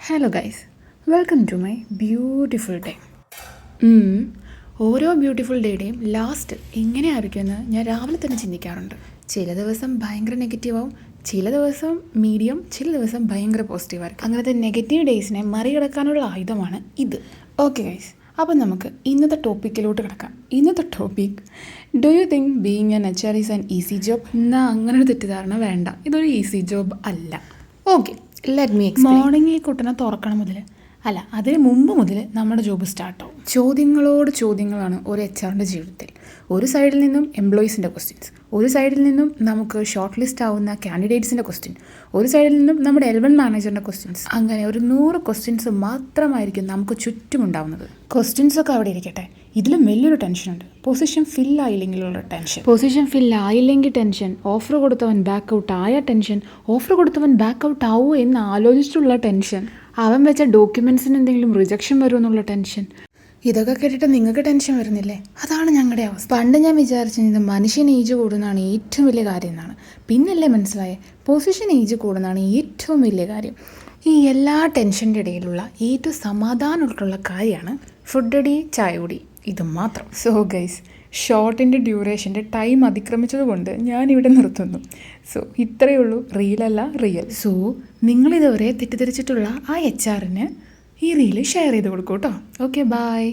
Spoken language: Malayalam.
Hello guys, welcome to my beautiful day. ഓരോ ബ്യൂട്ടിഫുൾ ഡേയുടെയും ലാസ്റ്റ് എങ്ങനെയായിരിക്കുമെന്ന് ഞാൻ രാവിലെ തന്നെ ചിന്തിക്കാറുണ്ട്. ചില ദിവസം ഭയങ്കര നെഗറ്റീവാവും, ചില ദിവസം മീഡിയം, ചില ദിവസം ഭയങ്കര പോസിറ്റീവായിരിക്കും. അങ്ങനത്തെ നെഗറ്റീവ് ഡേയ്സിനെ മറികടക്കാനുള്ള ആയുധമാണ് ഇത്. ഓക്കെ ഗൈസ്, അപ്പം നമുക്ക് ഇന്നത്തെ ടോപ്പിക്കിലോട്ട് കിടക്കാം. ഇന്നത്തെ topic, do you think being N HR is an easy job? എന്നാൽ അങ്ങനെ ഒരു തെറ്റിദ്ധാരണ വേണ്ട, ഇതൊരു ഈസി ജോബ് അല്ല. Okay, let me explain. Morning ഈ കുട്ടനെ തുറക്കണം മുതൽ, അല്ല അതിന് മുമ്പ് മുതൽ നമ്മുടെ ജോബ് സ്റ്റാർട്ടാവും. ചോദ്യങ്ങളോട് ചോദ്യങ്ങളാണ് ഒരു HR ജീവിതത്തിൽ. ഒരു സൈഡിൽ നിന്നും എംപ്ലോയീസിൻ്റെ ക്വസ്റ്റ്യൻസ്, ഒരു സൈഡിൽ നിന്നും നമുക്ക് ഷോർട്ട് ലിസ്റ്റ് ആവുന്ന കാൻഡിഡേറ്റ്സിൻ്റെ ക്വസ്റ്റ്യൻ, ഒരു സൈഡിൽ നിന്നും നമ്മുടെ L1 മാനേജറിൻ്റെ ക്വസ്റ്റ്യൻസ്. അങ്ങനെ ഒരു 100 ക്വസ്റ്റ്യൻസ് മാത്രമായിരിക്കും നമുക്ക് ചുറ്റുമുണ്ടാവുന്നത്. ക്വസ്റ്റ്യൻസൊക്കെ അവിടെ ഇരിക്കട്ടെ, ഇതിലും വലിയൊരു ടെൻഷനുണ്ട്, പൊസിഷൻ ഫില്ലായില്ലെങ്കിലുള്ള ടെൻഷൻ. പൊസിഷൻ ഫില്ലായില്ലെങ്കിൽ ടെൻഷൻ, ഓഫർ കൊടുത്തവൻ ബാക്കൗട്ട് ആയ ടെൻഷൻ, ഓഫർ കൊടുത്തവൻ ബാക്കൗട്ട് ആവുമോ എന്ന് ആലോചിച്ചിട്ടുള്ള ടെൻഷൻ, അവൻ വെച്ച ഡോക്യുമെൻറ്റ്സിന് എന്തെങ്കിലും റിജക്ഷൻ വരുമെന്നുള്ള ടെൻഷൻ. ഇതൊക്കെ കേട്ടിട്ട് നിങ്ങൾക്ക് ടെൻഷൻ വരുന്നില്ലേ? അതാണ് ഞങ്ങളുടെ അവസ്ഥ. പണ്ട് ഞാൻ വിചാരിച്ചത് മനുഷ്യൻ ഏജ് കൂടുന്നതാണ് ഏറ്റവും വലിയ കാര്യം എന്നാണ്. പിന്നല്ലേ മനസ്സിലായേ, പൊസിഷൻ ഏജ് കൂടുന്നതാണ് ഏറ്റവും വലിയ കാര്യം. ഈ എല്ലാ ടെൻഷൻ്റെ ഇടയിലുള്ള ഏറ്റവും സമാധാനമുള്ള കാര്യമാണ് ഫുഡ് അടി, ചായ കുടി, ഇത് മാത്രം. സോ ഗൈസ്, ഷോർട്ടിൻ്റെ ഡ്യൂറേഷൻ്റെ ടൈം അതിക്രമിച്ചതുകൊണ്ട് ഞാനിവിടെ നിർത്തുന്നു. സോ ഇത്രയേ ഉള്ളൂ, റീലല്ല റിയൽ. സോ നിങ്ങളിതുവരെ തെറ്റിദ്ധരിച്ചിട്ടുള്ള ആ HR ഈ റീല് ഷെയർ ചെയ്ത് കൊടുക്കൂ കേട്ടോ. Okay, by.